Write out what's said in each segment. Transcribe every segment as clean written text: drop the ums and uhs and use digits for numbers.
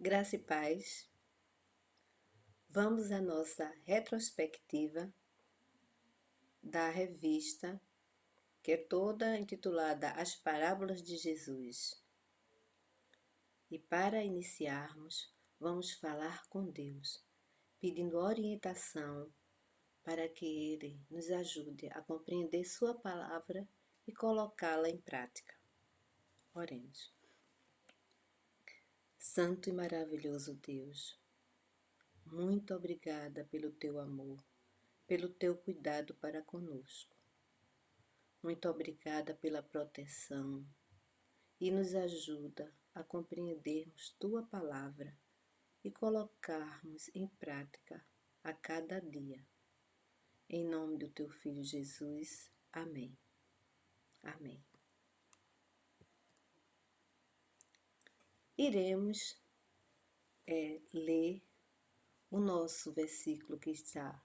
Graça e paz. Vamos à nossa retrospectiva da revista, que é toda intitulada As Parábolas de Jesus. E para iniciarmos, vamos falar com Deus, pedindo orientação para que Ele nos ajude a compreender Sua palavra e colocá-la em prática. Oremos. Santo e maravilhoso Deus, muito obrigada pelo Teu amor, pelo Teu cuidado para conosco. Muito obrigada pela proteção e nos ajuda a compreendermos Tua palavra e colocarmos em prática a cada dia. Em nome do Teu Filho Jesus. Amém. Amém. Iremos ler o nosso versículo que está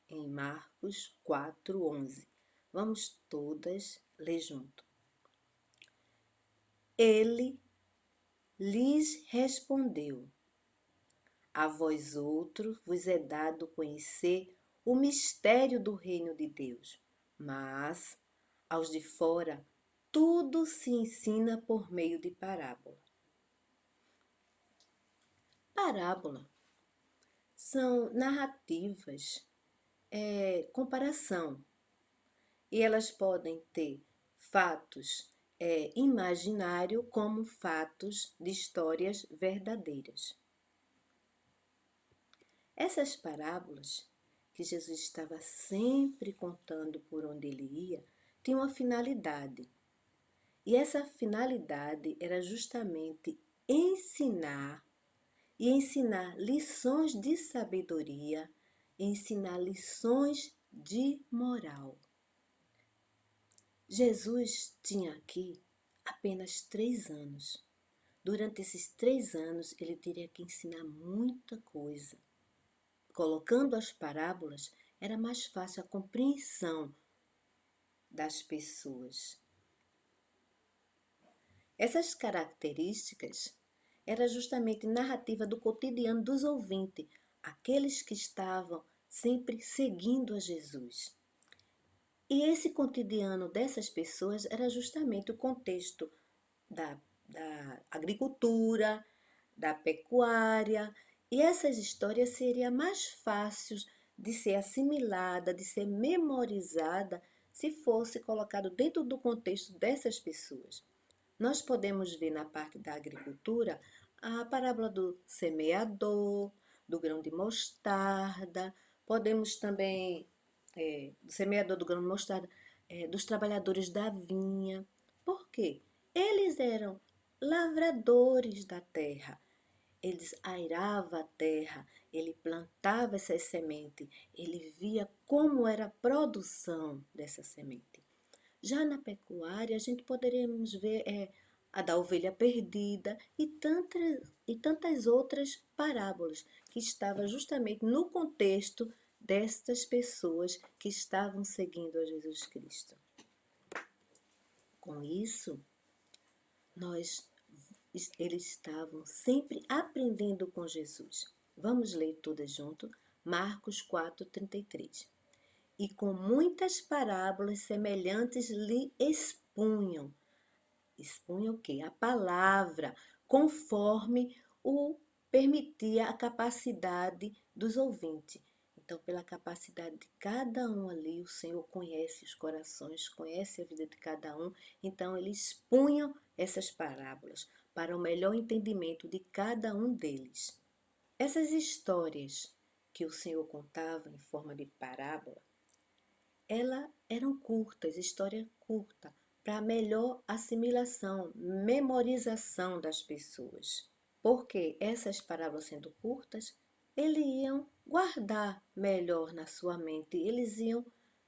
em Marcos 4:11. Vamos todas ler junto. Ele lhes respondeu: a vós outros vos é dado conhecer o mistério do reino de Deus, mas aos de fora tudo se ensina por meio de parábola. Parábola são narrativas, comparação, e elas podem ter fatos imaginários como fatos de histórias verdadeiras. Essas parábolas que Jesus estava sempre contando por onde ele ia, tinham uma finalidade. E essa finalidade era justamente ensinar lições de sabedoria, ensinar lições de moral. Jesus tinha aqui apenas 3 anos. Durante esses 3 anos, ele teria que ensinar muita coisa. Colocando as parábolas, era mais fácil a compreensão das pessoas. Essas características eram justamente narrativa do cotidiano dos ouvintes, aqueles que estavam sempre seguindo a Jesus. E esse cotidiano dessas pessoas era justamente o contexto da agricultura, da pecuária, e essas histórias seriam mais fáceis de ser assimilada, de ser memorizada, se fosse colocado dentro do contexto dessas pessoas. Nós podemos ver na parte da agricultura a parábola do semeador, do grão de mostarda, podemos também, do semeador do grão de mostarda, dos trabalhadores da vinha. Por quê? Eles eram lavradores da terra. Eles airavam a terra, ele plantava essas sementes, ele via como era a produção dessa semente. Já na pecuária, a gente poderíamos ver a da ovelha perdida e tantas outras parábolas que estavam justamente no contexto destas pessoas que estavam seguindo a Jesus Cristo. Com isso, eles estavam sempre aprendendo com Jesus. Vamos ler todas junto? Marcos 4:33. E com muitas parábolas semelhantes lhe expunham. Expunham o quê? A palavra, conforme o permitia a capacidade dos ouvintes. Então, pela capacidade de cada um ali, o Senhor conhece os corações, conhece a vida de cada um. Então, eles expunham essas parábolas para o melhor entendimento de cada um deles. Essas histórias que o Senhor contava em forma de parábola, elas eram curtas, história curta, para melhor assimilação, memorização das pessoas. Porque essas parábolas sendo curtas, eles iam guardar melhor na sua mente, eles iam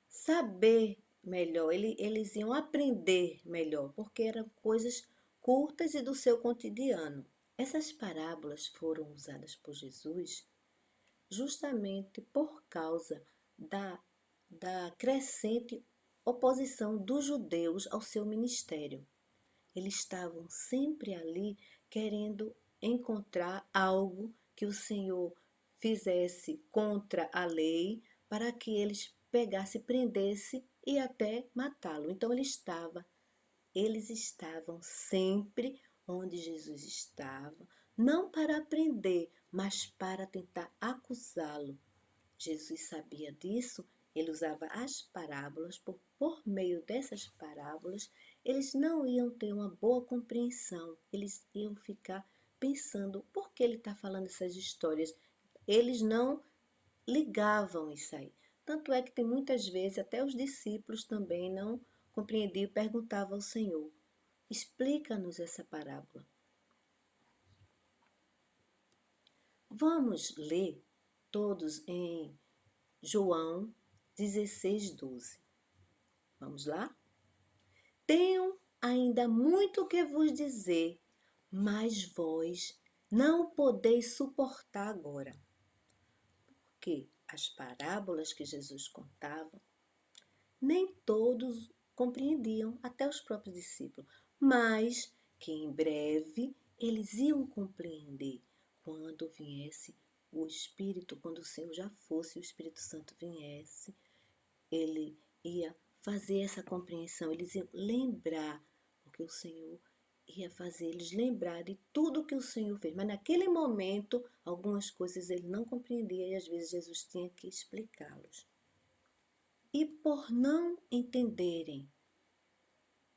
saber melhor, eles iam aprender melhor, porque eram coisas curtas e do seu cotidiano. Essas parábolas foram usadas por Jesus justamente por causa da crescente oposição dos judeus ao seu ministério. Eles estavam sempre ali querendo encontrar algo que o Senhor fizesse contra a lei para que eles pegassem, prendessem e até matá-lo. Então eles estavam sempre onde Jesus estava, não para aprender, mas para tentar acusá-lo. Jesus sabia disso, ele usava as parábolas, por meio dessas parábolas, eles não iam ter uma boa compreensão, eles iam ficar pensando por que ele está falando essas histórias. Eles não ligavam isso aí. Tanto é que tem muitas vezes, até os discípulos também não compreendiam e perguntavam ao Senhor: explica-nos essa parábola. Vamos ler todos em João 16:12. Vamos lá? Tenho ainda muito que vos dizer, mas vós não podeis suportar agora. Porque as parábolas que Jesus contava, nem todos compreendiam, até os próprios discípulos, mas que em breve eles iam compreender quando viesse o Espírito, quando o Senhor já fosse, o Espírito Santo viesse, ele ia fazer essa compreensão, eles iam lembrar, porque o Senhor ia fazer eles lembrar de tudo que o Senhor fez. Mas naquele momento, algumas coisas ele não compreendia e às vezes Jesus tinha que explicá-los. E por não entenderem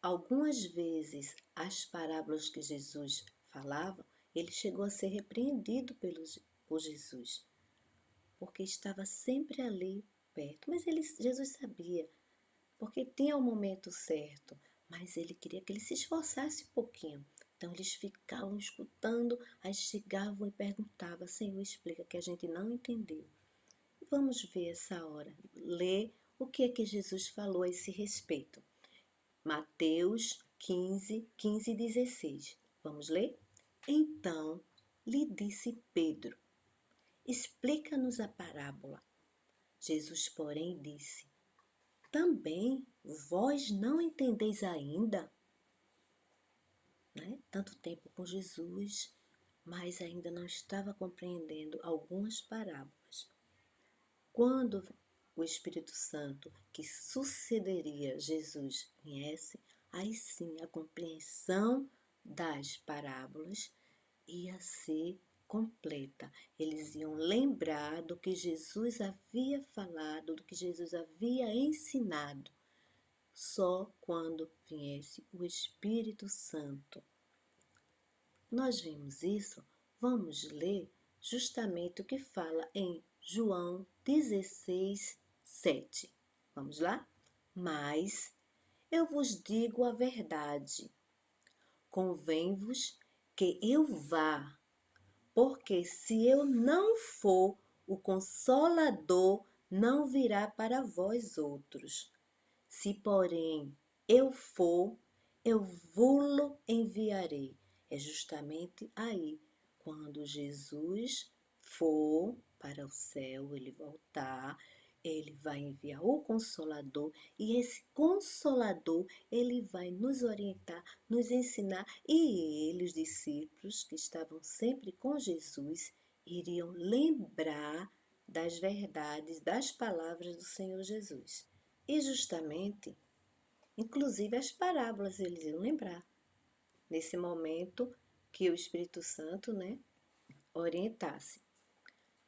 algumas vezes as parábolas que Jesus falava, ele chegou a ser repreendido por Jesus, porque estava sempre ali perto. Mas Jesus sabia, porque tinha o momento certo, mas ele queria que ele se esforçasse um pouquinho. Então eles ficavam escutando, aí chegavam e perguntavam: Senhor, explica, que a gente não entendeu. Vamos ver essa hora, ler o que é que Jesus falou a esse respeito. Mateus 15 e 16. Vamos ler? Então lhe disse Pedro: explica-nos a parábola. Jesus, porém, disse: também vós não entendeis ainda? Tanto tempo com Jesus, mas ainda não estava compreendendo algumas parábolas. Quando o Espírito Santo, que sucederia Jesus, viesse, aí sim a compreensão das parábolas ia ser completa. Eles iam lembrar do que Jesus havia falado, do que Jesus havia ensinado, só quando viesse o Espírito Santo. Nós vimos isso, vamos ler justamente o que fala em João 16:7. Vamos lá? Mas eu vos digo a verdade, convém-vos que eu vá, porque se eu não for, o Consolador não virá para vós outros. Se, porém, eu for, eu vou-lo enviarei. É justamente aí, quando Jesus for para o céu, ele voltar, ele vai enviar o Consolador, e esse Consolador, ele vai nos orientar, nos ensinar, e ele, os discípulos que estavam sempre com Jesus, iriam lembrar das verdades, das palavras do Senhor Jesus. E justamente, inclusive as parábolas eles iam lembrar, nesse momento que o Espírito Santo, orientasse.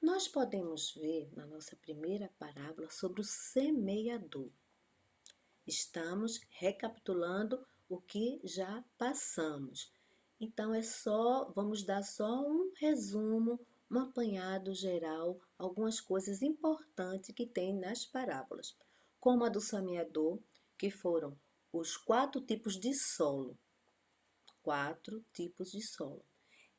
Nós podemos ver na nossa primeira parábola sobre o semeador. Estamos recapitulando o que já passamos. Então vamos dar só um resumo, um apanhado geral, algumas coisas importantes que tem nas parábolas, como a do semeador, que foram os 4 tipos de solo. 4 tipos de solo.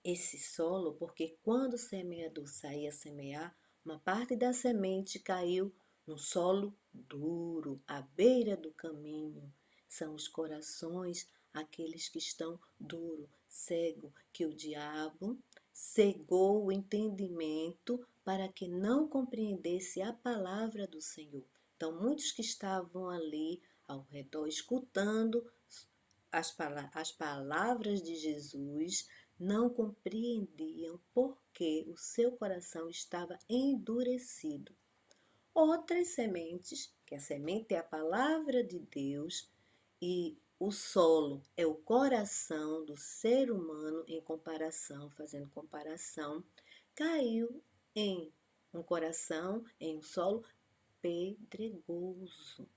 Esse solo, porque quando o semeador saía a semear, uma parte da semente caiu no solo duro, à beira do caminho. São os corações, aqueles que estão duro, cego, que o diabo cegou o entendimento para que não compreendesse a palavra do Senhor. Então, muitos que estavam ali ao redor escutando as palavras de Jesus, não compreendiam porque o seu coração estava endurecido. Outras sementes, que a semente é a palavra de Deus e o solo é o coração do ser humano em comparação, fazendo comparação, caiu em um coração, em um solo pedregoso.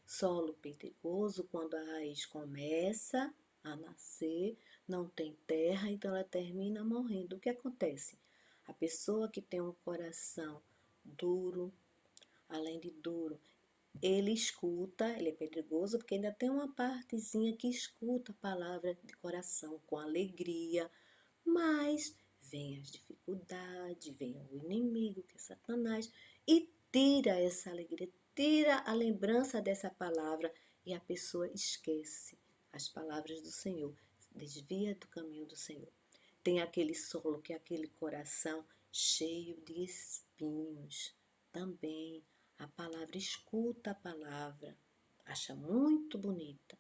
Solo pedregoso, quando a raiz começa a nascer, não tem terra, então ela termina morrendo. O que acontece? A pessoa que tem um coração duro, além de duro, ele escuta, ele é pedregoso, porque ainda tem uma partezinha que escuta a palavra de coração com alegria, mas vem as dificuldades, vem o inimigo, que é Satanás, e tira essa alegria, tira a lembrança dessa palavra e a pessoa esquece as palavras do Senhor, desvia do caminho do Senhor. Tem aquele solo, que é aquele coração cheio de espinhos. Também a palavra, escuta a palavra, acha muito bonita,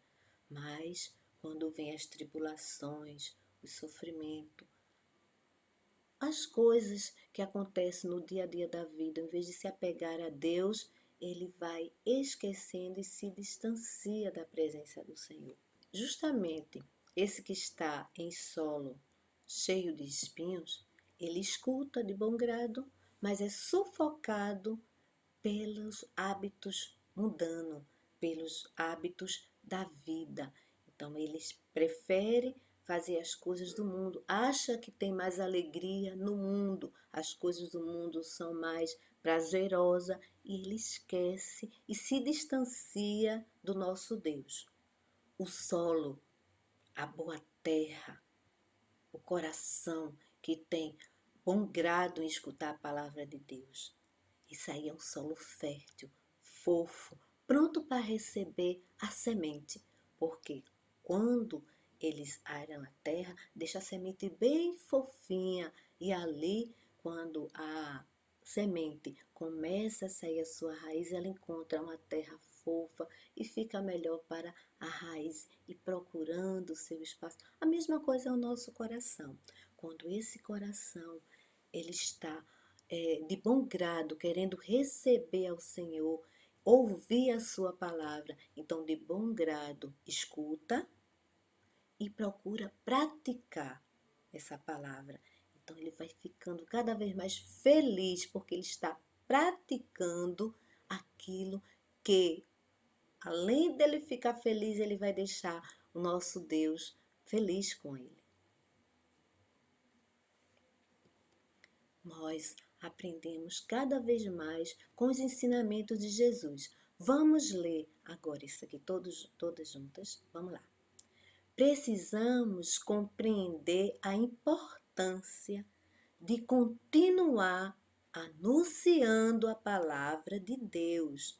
mas quando vem as tribulações, o sofrimento, as coisas que acontecem no dia a dia da vida, em vez de se apegar a Deus, ele vai esquecendo e se distancia da presença do Senhor. Justamente esse que está em solo cheio de espinhos, ele escuta de bom grado, mas é sufocado pelos hábitos mundanos, pelos hábitos da vida. Então, eles preferem fazer as coisas do mundo, acha que tem mais alegria no mundo, as coisas do mundo são mais prazerosas e ele esquece e se distancia do nosso Deus. O solo, a boa terra, o coração que tem bom grado em escutar a palavra de Deus. Isso aí é um solo fértil, fofo, pronto para receber a semente. Porque quando eles aram a terra, deixa a semente bem fofinha. E ali, quando a semente começa a sair a sua raiz, ela encontra uma terra fofa e fica melhor para a raiz e procurando o seu espaço. A mesma coisa é o nosso coração. Quando esse coração ele está de bom grado, querendo receber ao Senhor, ouvir a sua palavra, então de bom grado escuta e procura praticar essa palavra. Então ele vai ficando cada vez mais feliz porque ele está praticando aquilo que, além dele ficar feliz, ele vai deixar o nosso Deus feliz com ele. Nós aprendemos cada vez mais com os ensinamentos de Jesus. Vamos ler agora isso aqui todas juntas? Vamos lá. Precisamos compreender a importância de continuar anunciando a palavra de Deus,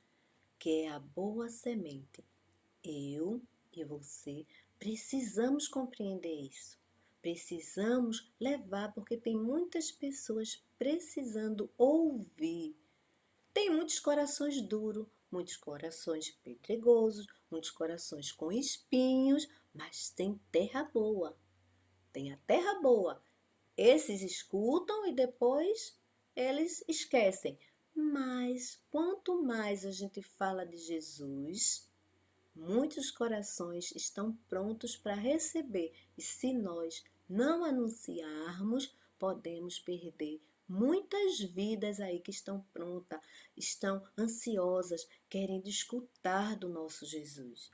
que é a boa semente. Eu e você precisamos compreender isso. Precisamos levar, porque tem muitas pessoas precisando ouvir. Tem muitos corações duros, muitos corações pedregosos, muitos corações com espinhos, mas tem terra boa. Tem a terra boa. Esses escutam e depois eles esquecem. Mas quanto mais a gente fala de Jesus, muitos corações estão prontos para receber, e se nós não anunciarmos, podemos perder muitas vidas aí que estão prontas, estão ansiosas, querem escutar do nosso Jesus.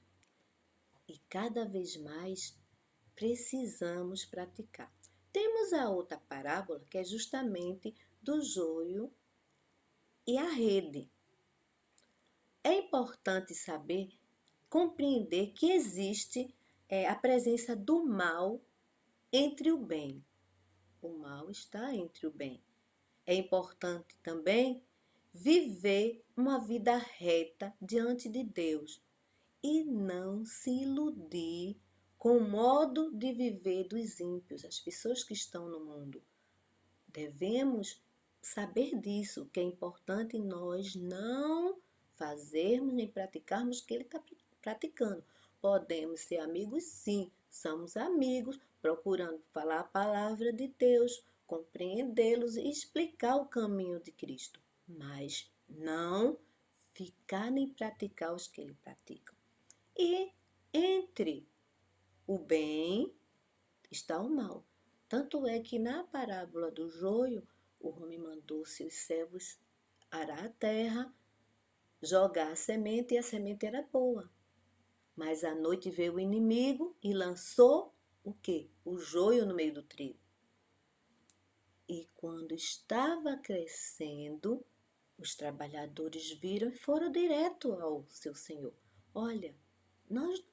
E cada vez mais precisamos praticar. Temos a outra parábola, que é justamente do joio e a rede. É importante saber, compreender que existe a presença do mal entre o bem. O mal está entre o bem. É importante também viver uma vida reta diante de Deus e não se iludir com o modo de viver dos ímpios, as pessoas que estão no mundo. Devemos saber disso, que é importante nós não fazermos nem praticarmos o que ele está praticando. podemos ser amigos, sim. Somos amigos, procurando falar a palavra de Deus, compreendê-los e explicar o caminho de Cristo. Mas não ficar nem praticar os que ele pratica. E entre o bem está o mal. Tanto é que na parábola do joio, o homem mandou seus servos arar a terra, jogar a semente, e a semente era boa. Mas à noite veio o inimigo e lançou o quê? O joio no meio do trigo. E quando estava crescendo, os trabalhadores viram e foram direto ao seu senhor. Olha, nós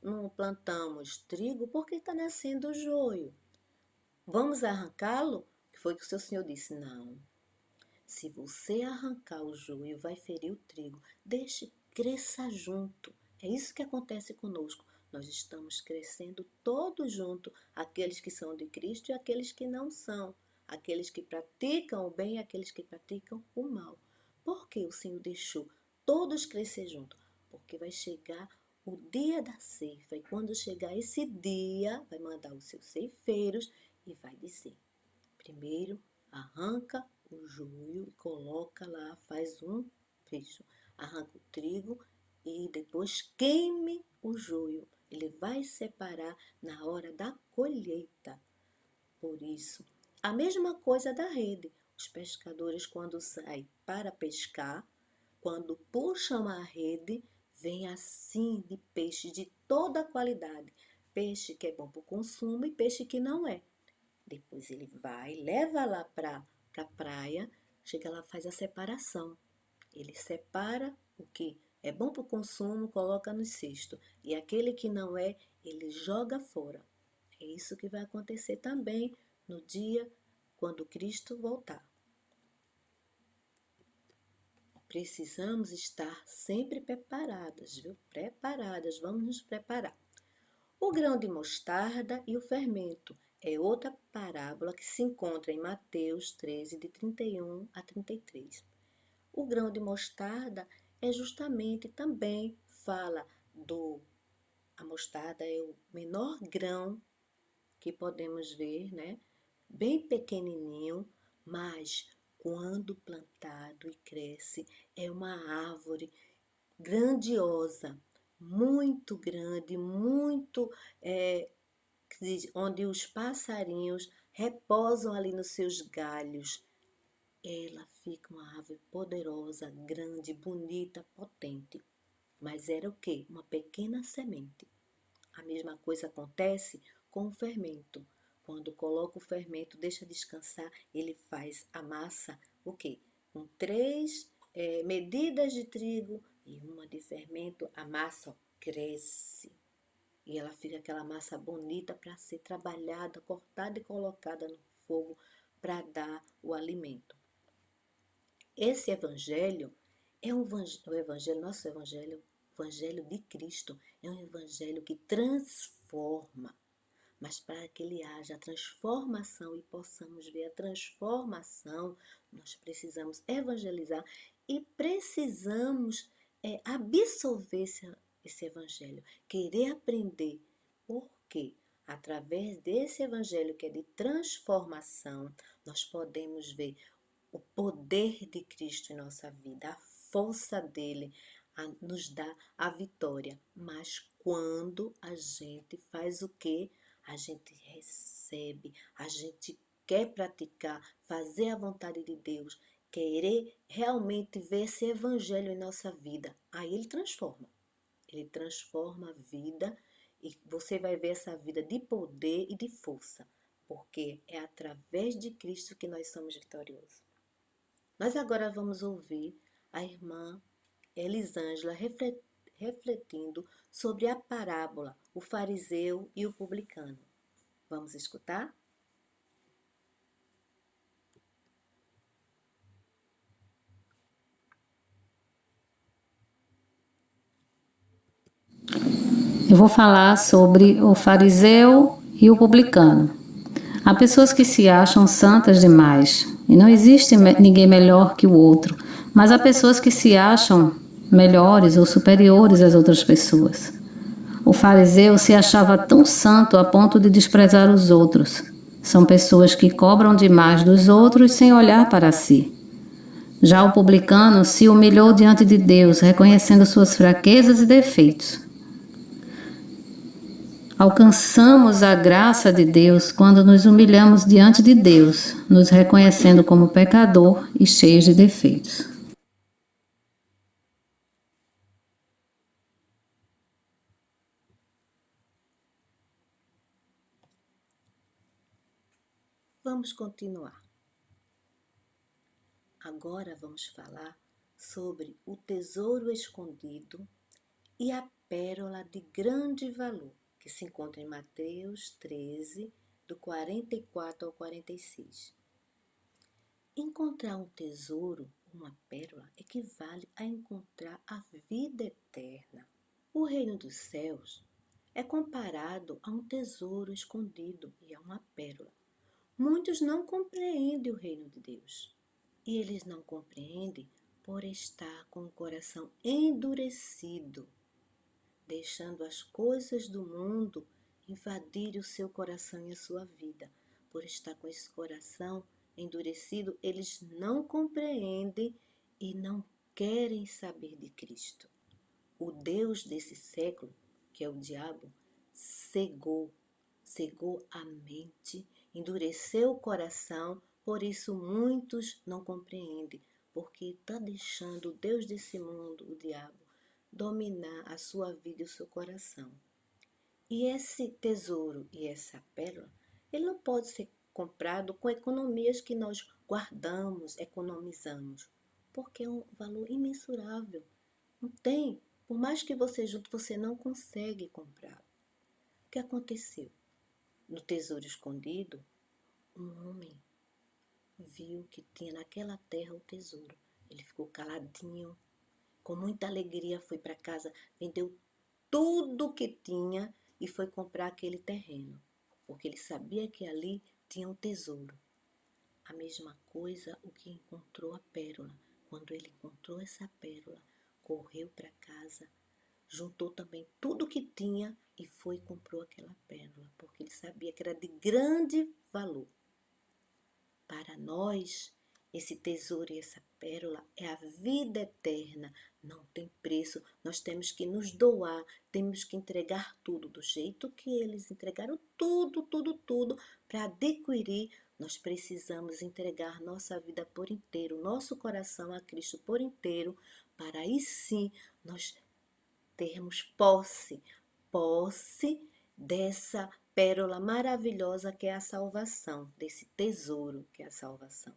não plantamos trigo porque está nascendo o joio. Vamos arrancá-lo? Que foi que o seu senhor disse, não. Se você arrancar o joio, vai ferir o trigo. Deixe, cresça junto. É isso que acontece conosco. Nós estamos crescendo todos juntos, aqueles que são de Cristo e aqueles que não são. Aqueles que praticam o bem e aqueles que praticam o mal. Por que o Senhor deixou todos crescer juntos? Porque vai chegar o dia da ceifa. E quando chegar esse dia, vai mandar os seus ceifeiros e vai dizer, primeiro arranca o joio e coloca lá, faz um fecho. Arranca o trigo e depois queime o joio. Ele vai separar na hora da colheita. Por isso, a mesma coisa da rede. Os pescadores, quando saem para pescar, quando puxam a rede, vem assim de peixe de toda qualidade. Peixe que é bom para o consumo e peixe que não é. Depois ele vai, leva lá para a praia, chega lá, faz a separação. Ele separa o que é bom para o consumo, coloca no cesto. E aquele que não é, ele joga fora. É isso que vai acontecer também no dia quando Cristo voltar. Precisamos estar sempre preparadas, viu? Preparadas, vamos nos preparar. O grão de mostarda e o fermento é outra parábola que se encontra em Mateus 13, de 31 a 33. O grão de mostarda é justamente também fala a mostarda é o menor grão que podemos ver, né? Bem pequenininho, mas quando plantado e cresce, é uma árvore grandiosa, muito grande, muito onde os passarinhos repousam ali nos seus galhos. Ela fica uma árvore poderosa, grande, bonita, potente. Mas era o quê? Uma pequena semente. A mesma coisa acontece com o fermento. Quando coloca o fermento, deixa descansar, ele faz a massa, o quê? Com 3 medidas de trigo e uma de fermento, a massa cresce. E ela fica aquela massa bonita para ser trabalhada, cortada e colocada no fogo para dar o alimento. Esse evangelho é o evangelho, nosso evangelho, o evangelho de Cristo, é um evangelho que transforma. Mas para que ele haja a transformação e possamos ver a transformação, nós precisamos evangelizar e precisamos absorver esse evangelho, querer aprender. Por quê? Através desse evangelho que é de transformação, nós podemos ver o poder de Cristo em nossa vida, a força dele nos dá a vitória. Mas quando a gente faz o quê? A gente recebe, a gente quer praticar, fazer a vontade de Deus, querer realmente ver esse evangelho em nossa vida. Aí ele transforma a vida e você vai ver essa vida de poder e de força, porque é através de Cristo que nós somos vitoriosos. Mas agora vamos ouvir a irmã Elisângela refletindo sobre a parábola, o fariseu e o publicano. Vamos escutar? Eu vou falar sobre o fariseu e o publicano. Há pessoas que se acham santas demais e não existe ninguém melhor que o outro, mas há pessoas que se acham melhores ou superiores às outras pessoas. O fariseu se achava tão santo a ponto de desprezar os outros. São pessoas que cobram demais dos outros sem olhar para si. Já o publicano se humilhou diante de Deus, reconhecendo suas fraquezas e defeitos. Alcançamos a graça de Deus quando nos humilhamos diante de Deus, nos reconhecendo como pecador e cheios de defeitos. Vamos continuar. Agora vamos falar sobre o tesouro escondido e a pérola de grande valor, que se encontra em Mateus 13, do 44 ao 46. Encontrar um tesouro, uma pérola, equivale a encontrar a vida eterna. O reino dos céus é comparado a um tesouro escondido e a uma pérola. Muitos não compreendem o reino de Deus. E eles não compreendem por estar com o coração endurecido, deixando as coisas do mundo invadir o seu coração e a sua vida. Por estar com esse coração endurecido, eles não compreendem e não querem saber de Cristo. O Deus desse século, que é o diabo, cegou a mente, endureceu o coração. Por isso muitos não compreendem, porque está deixando o Deus desse mundo, o diabo, dominar a sua vida e o seu coração. E esse tesouro e essa pérola, ele não pode ser comprado com economias que nós guardamos, economizamos, porque é um valor imensurável. Não tem, por mais que você junte, você não consegue comprar. O que aconteceu? No tesouro escondido, um homem viu que tinha naquela terra o tesouro. Ele ficou caladinho, com muita alegria foi para casa, vendeu tudo que tinha e foi comprar aquele terreno, porque ele sabia que ali tinha um tesouro. A mesma coisa o que encontrou a pérola. Quando ele encontrou essa pérola, correu para casa, juntou também tudo que tinha e foi e comprou aquela pérola, porque ele sabia que era de grande valor. Para nós, esse tesouro e essa pérola é a vida eterna, não tem preço. Nós temos que nos doar, temos que entregar tudo do jeito que eles entregaram tudo para adquirir. Nós precisamos entregar nossa vida por inteiro, nosso coração a Cristo por inteiro, para aí sim nós termos posse dessa pérola maravilhosa que é a salvação, desse tesouro que é a salvação.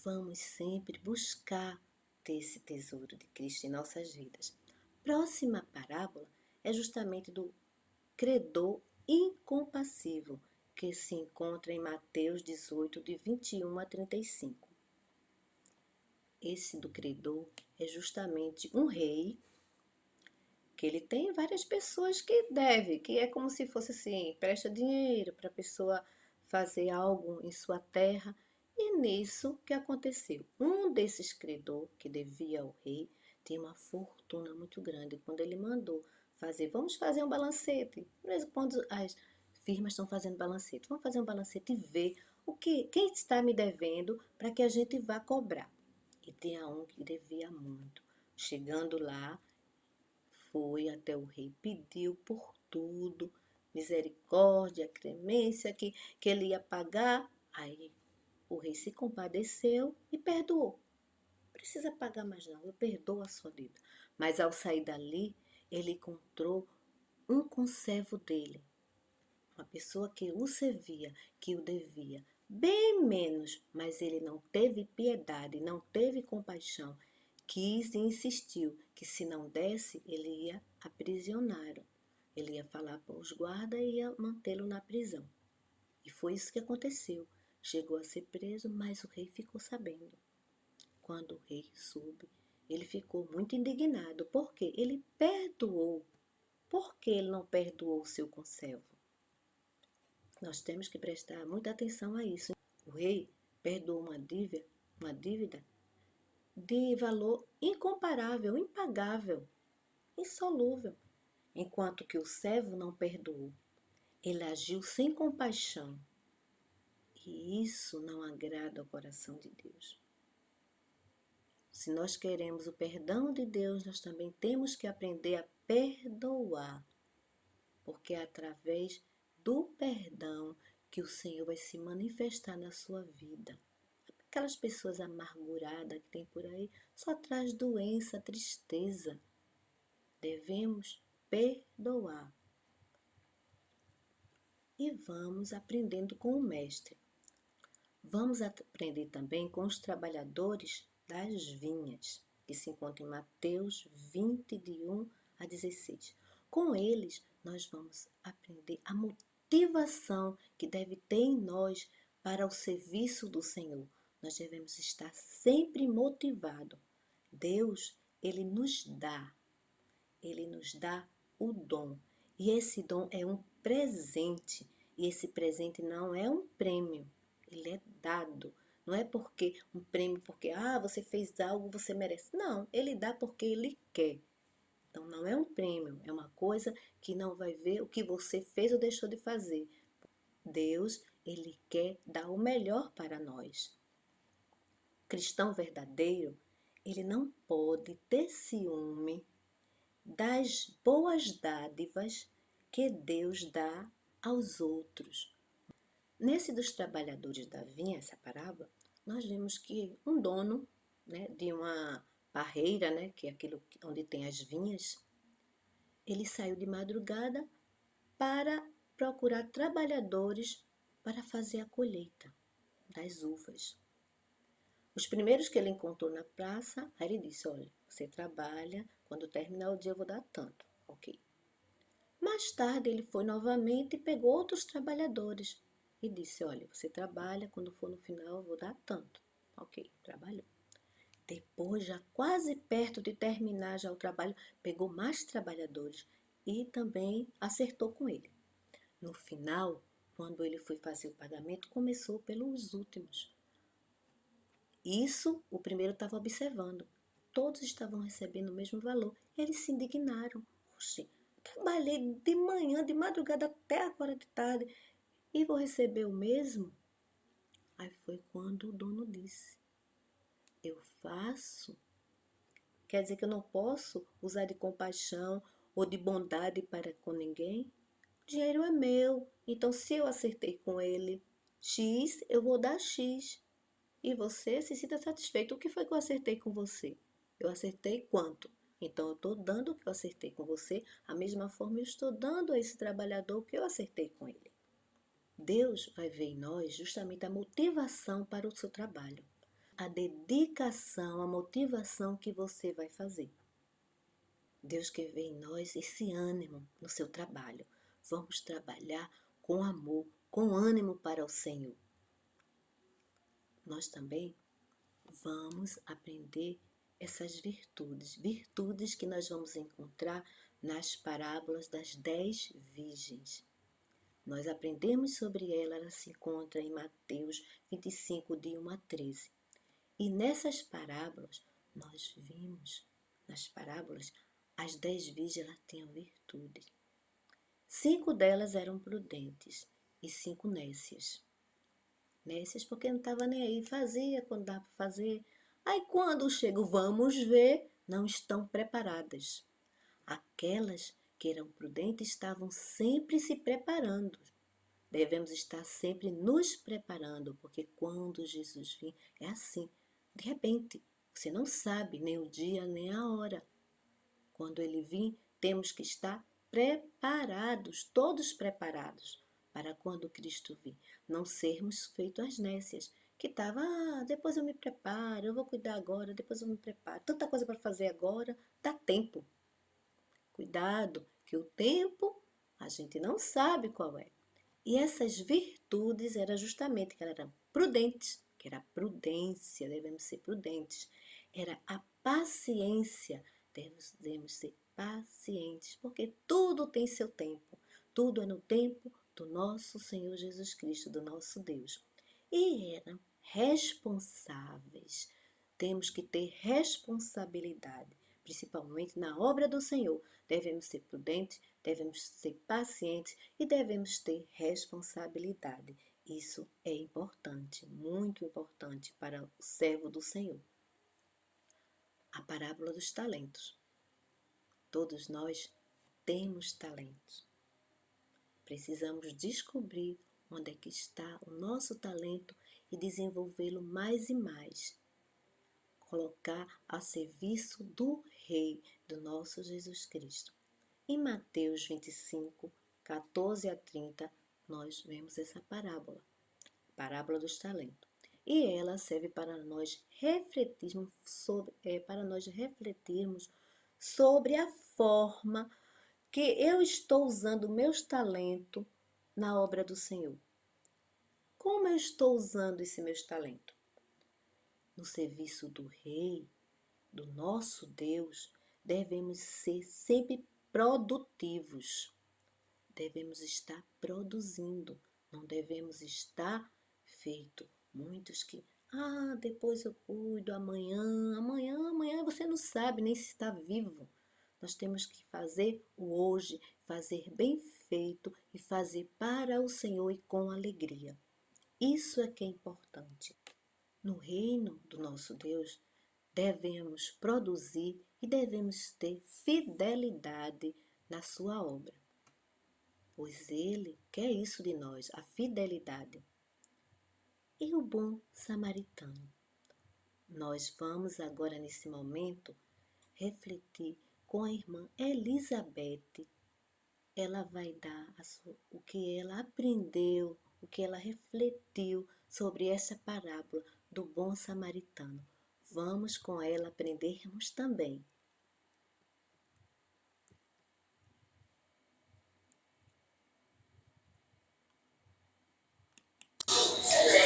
Vamos sempre buscar ter esse tesouro de Cristo em nossas vidas. Próxima parábola é justamente do credor incompassível, que se encontra em Mateus 18, de 21 a 35. Esse do credor é justamente um rei que ele tem várias pessoas que deve, que é como se fosse assim, presta dinheiro para a pessoa fazer algo em sua terra. E nisso que aconteceu? Um desses credor que devia ao rei tinha uma fortuna muito grande. Quando ele mandou fazer, vamos fazer um balancete. Quando as firmas estão fazendo balancete, vamos fazer um balancete e ver quem está me devendo para que a gente vá cobrar. E tinha um que devia muito. Chegando lá, foi até o rei, pediu por tudo, misericórdia, clemência, que ele ia pagar. Aí o rei se compadeceu e perdoou. Não precisa pagar mais não, eu perdoo a sua dívida. Mas ao sair dali, ele encontrou um conservo dele, uma pessoa que o servia, que o devia, bem menos, mas ele não teve piedade, não teve compaixão, quis e insistiu que se não desse, ele ia aprisioná-lo. Ele ia falar para os guardas e ia mantê-lo na prisão. E foi isso que aconteceu. Chegou a ser preso, mas o rei ficou sabendo. Quando o rei soube, ele ficou muito indignado, porque ele perdoou. Por que ele não perdoou o seu conservo? Nós temos que prestar muita atenção a isso. O rei perdoou uma dívida de valor incomparável, impagável, insolúvel. enquanto que o servo não perdoou. Ele agiu sem compaixão. E isso não agrada ao coração de Deus. Se nós queremos o perdão de Deus, nós também temos que aprender a perdoar. Porque é através do perdão que o Senhor vai se manifestar na sua vida. Aquelas pessoas amarguradas que tem por aí só traz doença, tristeza. Devemos perdoar. E vamos aprendendo com o Mestre. Vamos aprender também com os trabalhadores das vinhas, que se encontram em Mateus 20, de 1 a 16. Com eles, nós vamos aprender a motivação que deve ter em nós para o serviço do Senhor. Nós devemos estar sempre motivados. Deus, Ele nos dá o dom. E esse dom é um presente. E esse presente não é um prêmio, ele é dado. Não é porque um prêmio, porque você fez algo, você merece. Não, ele dá porque ele quer. Então não é um prêmio, é uma coisa que não vai ver o que você fez ou deixou de fazer. Deus, ele quer dar o melhor para nós. O cristão verdadeiro, ele não pode ter ciúme das boas dádivas que Deus dá aos outros. Nesse dos trabalhadores da vinha, essa parábola, nós vimos que um dono, de uma parreira, que é aquilo onde tem as vinhas, ele saiu de madrugada para procurar trabalhadores para fazer a colheita das uvas. Os primeiros que ele encontrou na praça, aí ele disse, olha, você trabalha, quando terminar o dia eu vou dar tanto, ok. Mais tarde ele foi novamente e pegou outros trabalhadores e disse, olha, você trabalha, quando for no final eu vou dar tanto. Ok, trabalhou. Depois, já quase perto de terminar já o trabalho, pegou mais trabalhadores e também acertou com ele. No final, quando ele foi fazer o pagamento, começou pelos últimos. Isso o primeiro estava observando. Todos estavam recebendo o mesmo valor. Eles se indignaram. Oxe, trabalhei de manhã, de madrugada até agora de tarde e vou receber o mesmo? Aí foi quando o dono disse, eu faço. Quer dizer que eu não posso usar de compaixão ou de bondade para com ninguém? O dinheiro é meu, então se eu acertei com ele X, eu vou dar X. E você se sinta satisfeito. O que foi que eu acertei com você? Eu acertei quanto? Então eu estou dando o que eu acertei com você, a mesma forma eu estou dando a esse trabalhador o que eu acertei com ele. Deus vai ver em nós justamente a motivação para o seu trabalho, a dedicação, a motivação que você vai fazer. Deus quer ver em nós esse ânimo no seu trabalho. Vamos trabalhar com amor, com ânimo para o Senhor. Nós também vamos aprender essas virtudes que nós vamos encontrar nas parábolas das 10 virgens. Nós aprendemos sobre ela se encontra em Mateus 25, de 1 a 13. E nessas parábolas, nós vimos, nas parábolas, as 10 virgens elas tinham virtude. 5 delas eram prudentes e 5 nécias. Nécias porque não estava nem aí, fazia quando dava para fazer. Aí quando chega o vamos ver, não estão preparadas. Aquelas que eram prudentes estavam sempre se preparando. Devemos estar sempre nos preparando, porque quando Jesus vir, é assim. De repente, você não sabe nem o dia, nem a hora. Quando ele vir, temos que estar preparados, todos preparados, para quando Cristo vir. Não sermos feitos as nécias, que estavam, depois eu me preparo, eu vou cuidar agora, depois eu me preparo. Tanta coisa para fazer agora, dá tempo. Cuidado, que o tempo a gente não sabe qual é. E essas virtudes eram justamente que elas eram prudentes, que era a prudência, devemos ser prudentes. Era a paciência, devemos ser pacientes, porque tudo tem seu tempo. Tudo é no tempo do nosso Senhor Jesus Cristo, do nosso Deus. E eram responsáveis. Temos que ter responsabilidade. principalmente na obra do Senhor. Devemos ser prudentes, devemos ser pacientes e devemos ter responsabilidade. Isso é importante, muito importante para o servo do Senhor. A parábola dos talentos. Todos nós temos talentos. Precisamos descobrir onde é que está o nosso talento e desenvolvê-lo mais e mais. Colocar a serviço do Rei, do nosso Jesus Cristo. Em Mateus 25, 14 a 30, nós vemos essa parábola, a parábola dos talentos. E ela serve para nós refletirmos sobre a forma que eu estou usando meus talentos na obra do Senhor. Como eu estou usando esse meus talentos? No serviço do Rei, do nosso Deus, devemos ser sempre produtivos. Devemos estar produzindo, não devemos estar feito. Muitos que, depois eu cuido, amanhã você não sabe nem se está vivo. Nós temos que fazer o hoje, fazer bem feito e fazer para o Senhor e com alegria. Isso é que é importante. No reino do nosso Deus, devemos produzir e devemos ter fidelidade na sua obra. Pois Ele quer isso de nós, a fidelidade. E o bom samaritano? Nós vamos agora, nesse momento, refletir com a irmã Elizabeth. Ela vai dar o que ela aprendeu, o que ela refletiu sobre essa parábola do bom samaritano. Vamos com ela aprendermos também.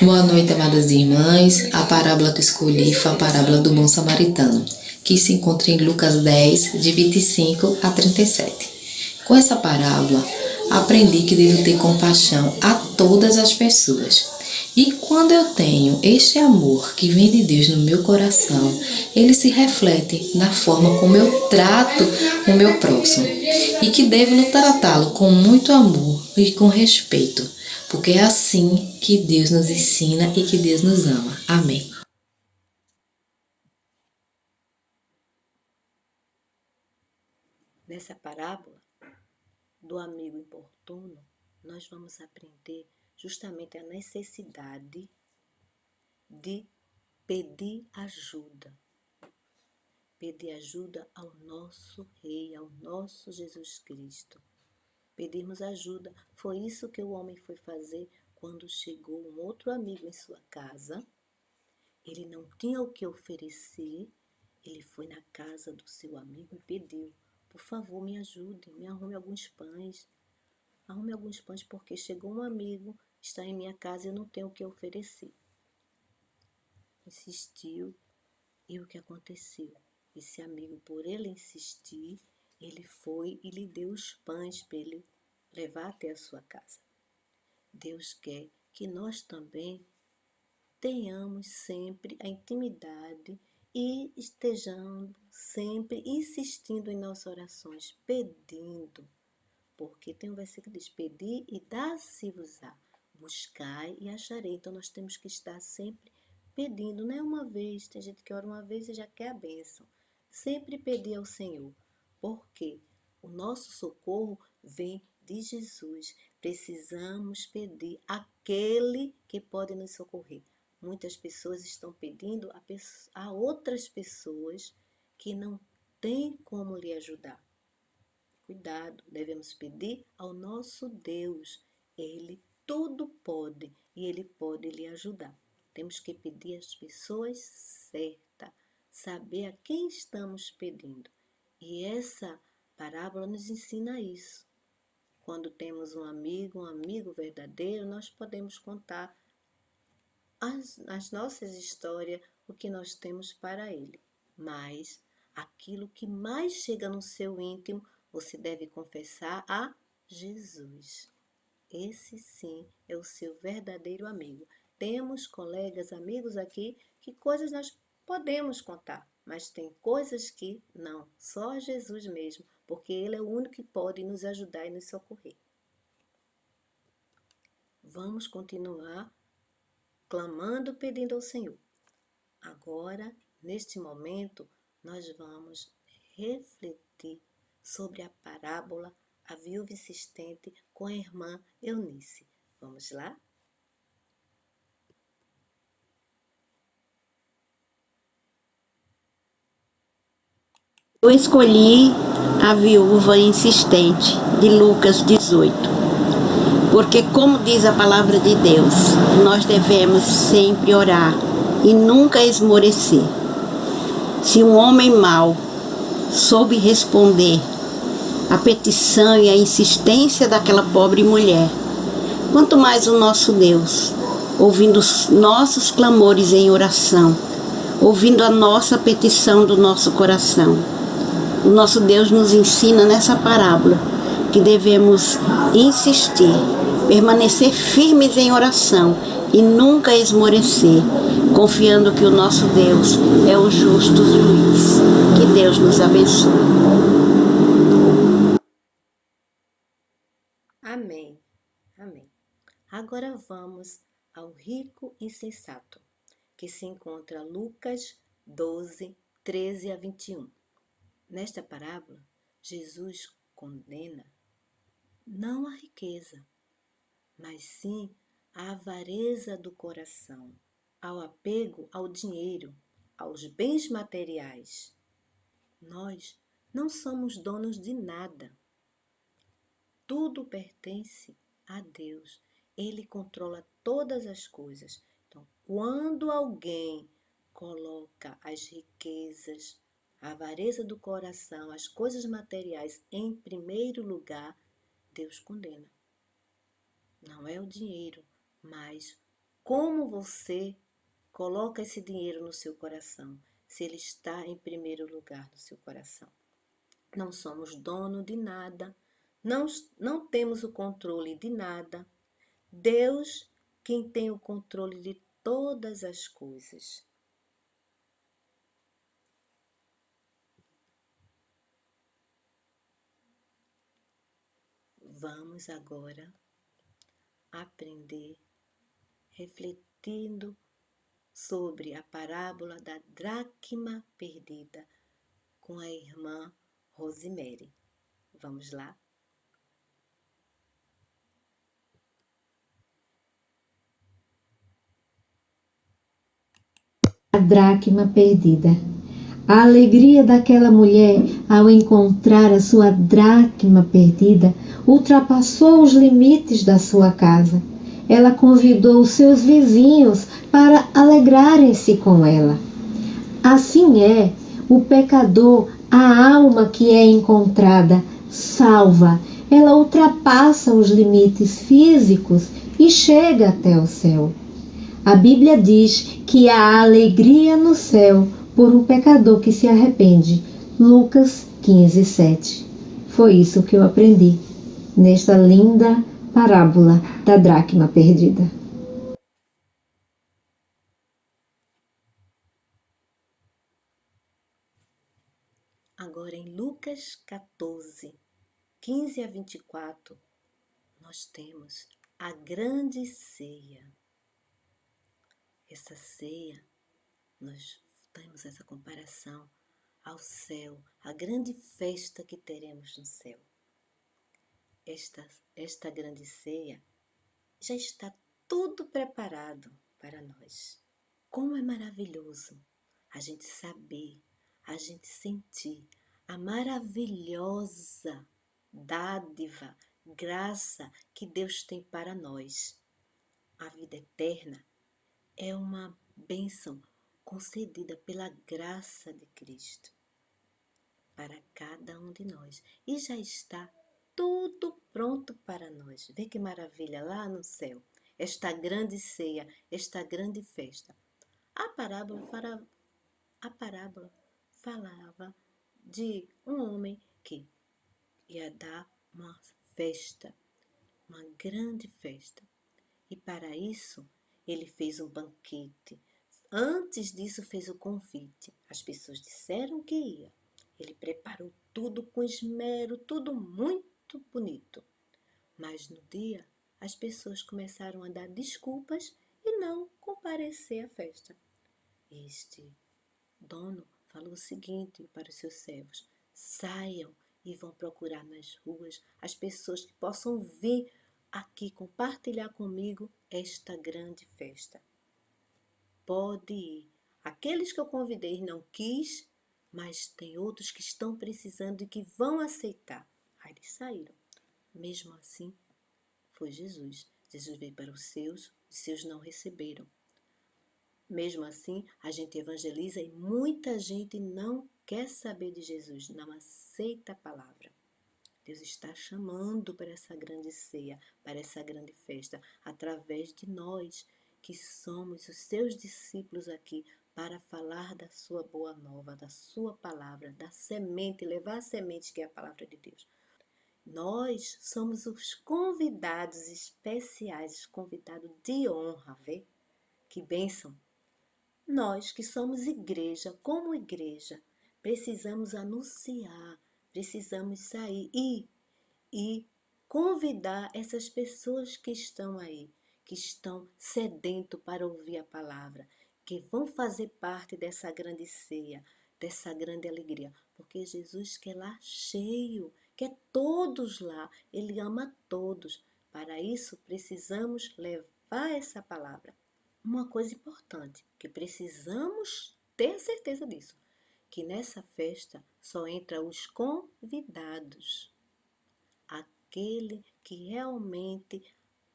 Boa noite, amadas irmãs. A parábola que escolhi foi a parábola do bom samaritano, que se encontra em Lucas 10, de 25 a 37. Com essa parábola, aprendi que devo ter compaixão a todas as pessoas. E quando eu tenho este amor que vem de Deus no meu coração, ele se reflete na forma como eu trato o meu próximo. E que devo tratá-lo com muito amor e com respeito, porque é assim que Deus nos ensina e que Deus nos ama. Amém. Nessa parábola do amigo importuno, nós vamos aprender justamente a necessidade de pedir ajuda. Pedir ajuda ao nosso Rei, ao nosso Jesus Cristo. Pedirmos ajuda. Foi isso que o homem foi fazer quando chegou um outro amigo em sua casa. Ele não tinha o que oferecer. Ele foi na casa do seu amigo e pediu: por favor, me ajude, me arrume alguns pães. Arrume alguns pães porque chegou um amigo, está em minha casa e eu não tenho o que oferecer. Insistiu. E o que aconteceu? Esse amigo, por ele insistir, ele foi e lhe deu os pães para ele levar até a sua casa. Deus quer que nós também tenhamos sempre a intimidade e estejamos sempre insistindo em nossas orações, pedindo. Porque tem um versículo que diz: pedir e dar-se-vos-á, buscai e acharei. Então nós temos que estar sempre pedindo, não é uma vez. Tem gente que ora uma vez e já quer a bênção. Sempre pedir ao Senhor, porque o nosso socorro vem de Jesus. Precisamos pedir aquele que pode nos socorrer. Muitas pessoas estão pedindo a outras pessoas que não têm como lhe ajudar. Cuidado, devemos pedir ao nosso Deus. Ele tudo pode e Ele pode lhe ajudar. Temos que pedir às pessoas certas, saber a quem estamos pedindo. E essa parábola nos ensina isso. Quando temos um amigo verdadeiro, nós podemos contar as nossas histórias, o que nós temos para ele. Mas aquilo que mais chega no seu íntimo, você deve confessar a Jesus. Esse sim é o seu verdadeiro amigo. Temos colegas, amigos aqui, que coisas nós podemos contar. mas tem coisas que não, só Jesus mesmo, porque Ele é o único que pode nos ajudar e nos socorrer. Vamos continuar clamando, pedindo ao Senhor. Agora, neste momento, nós vamos refletir sobre a parábola A Viúva Insistente com a irmã Eunice. Vamos lá? Eu escolhi a viúva insistente, de Lucas 18, porque, como diz a palavra de Deus, nós devemos sempre orar e nunca esmorecer. Se um homem mau soube responder à petição e à insistência daquela pobre mulher, quanto mais o nosso Deus, ouvindo os nossos clamores em oração, ouvindo a nossa petição do nosso coração. O nosso Deus nos ensina nessa parábola que devemos insistir, permanecer firmes em oração e nunca esmorecer, confiando que o nosso Deus é o justo juiz. Que Deus nos abençoe. Amém. Amém. Agora vamos ao rico insensato, que se encontra Lucas 12, 13 a 21. Nesta parábola, Jesus condena não a riqueza, mas sim a avareza do coração, ao apego ao dinheiro, aos bens materiais. Nós não somos donos de nada. Tudo pertence a Deus. Ele controla todas as coisas. Então, quando alguém coloca as riquezas, a avareza do coração, as coisas materiais em primeiro lugar, Deus condena. Não é o dinheiro, mas como você coloca esse dinheiro no seu coração, se ele está em primeiro lugar no seu coração. Não somos dono de nada, não temos o controle de nada. Deus quem tem o controle de todas as coisas. Vamos agora aprender refletindo sobre a parábola da dracma perdida com a irmã Rosemary. Vamos lá? A dracma perdida. A alegria daquela mulher ao encontrar a sua dracma perdida ultrapassou os limites da sua casa. Ela convidou os seus vizinhos para alegrarem-se com ela. Assim é o pecador, a alma que é encontrada, salva. Ela ultrapassa os limites físicos e chega até o céu. A Bíblia diz que há alegria no céu por um pecador que se arrepende. Lucas 15, 7. Foi isso que eu aprendi nesta linda parábola da dracma perdida. Agora em Lucas 14, 15 a 24, nós temos a grande ceia. Essa ceia, nós temos essa comparação ao céu, a grande festa que teremos no céu. Esta grande ceia já está tudo preparado para nós. Como é maravilhoso a gente saber, a gente sentir a maravilhosa dádiva, graça que Deus tem para nós. A vida eterna é uma bênção concedida pela graça de Cristo para cada um de nós. E já está tudo pronto para nós. Vê que maravilha lá no céu. Esta grande ceia, esta grande festa. A parábola falava de um homem que ia dar uma festa, uma grande festa. E para isso, ele fez um banquete, antes disso fez o convite. As pessoas disseram que ia. Ele preparou tudo com esmero, tudo muito bonito. Mas no dia, as pessoas começaram a dar desculpas e não comparecer à festa. Este dono falou o seguinte para os seus servos: saiam e vão procurar nas ruas as pessoas que possam vir aqui compartilhar comigo esta grande festa. Pode ir. Aqueles que eu convidei não quis, mas tem outros que estão precisando e que vão aceitar. Aí eles saíram. Mesmo assim, foi Jesus. Jesus veio para os seus não receberam. Mesmo assim, a gente evangeliza e muita gente não quer saber de Jesus, não aceita a palavra. Deus está chamando para essa grande ceia, para essa grande festa, através de nós, que somos os seus discípulos aqui, para falar da sua boa nova, da sua palavra, da semente, levar a semente que é a palavra de Deus. Nós somos os convidados especiais, os convidados de honra, vê? Que bênção! Nós que somos igreja, como igreja, precisamos anunciar, precisamos sair e convidar essas pessoas que estão aí, que estão sedento para ouvir a palavra, que vão fazer parte dessa grande ceia, dessa grande alegria, porque Jesus quer lá cheio, quer todos lá, Ele ama todos. Para isso precisamos levar essa palavra. Uma coisa importante, que precisamos ter certeza disso, que nessa festa só entra os convidados, aquele que realmente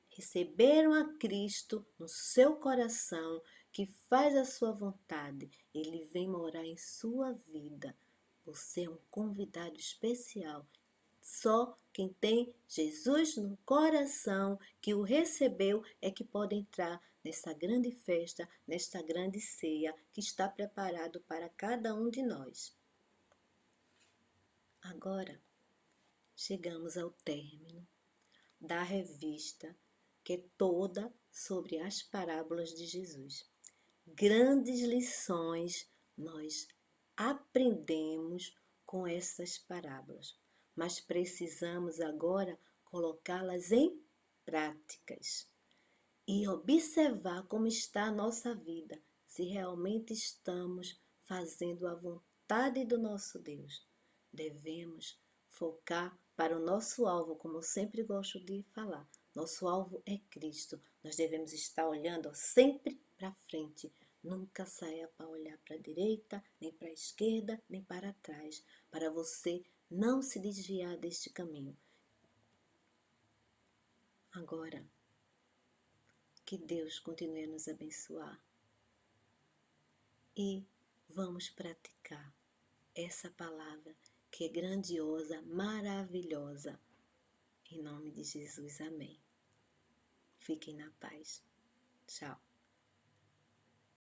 receberam a Cristo no seu coração, que faz a sua vontade, ele vem morar em sua vida. Você é um convidado especial. Só quem tem Jesus no coração, que o recebeu, é que pode entrar nessa grande festa, nesta grande ceia que está preparado para cada um de nós. Agora, chegamos ao término da revista, que é toda sobre as parábolas de Jesus. Grandes lições nós aprendemos com essas parábolas, mas precisamos agora colocá-las em práticas e observar como está a nossa vida, se realmente estamos fazendo a vontade do nosso Deus. Devemos focar para o nosso alvo, como eu sempre gosto de falar. Nosso alvo é Cristo. Nós devemos estar olhando sempre para frente. Nunca saia para olhar para a direita, nem para a esquerda, nem para trás, para você não se desviar deste caminho. Agora, que Deus continue a nos abençoar e vamos praticar essa palavra que é grandiosa, maravilhosa. Em nome de Jesus, amém. Fiquem na paz. Tchau.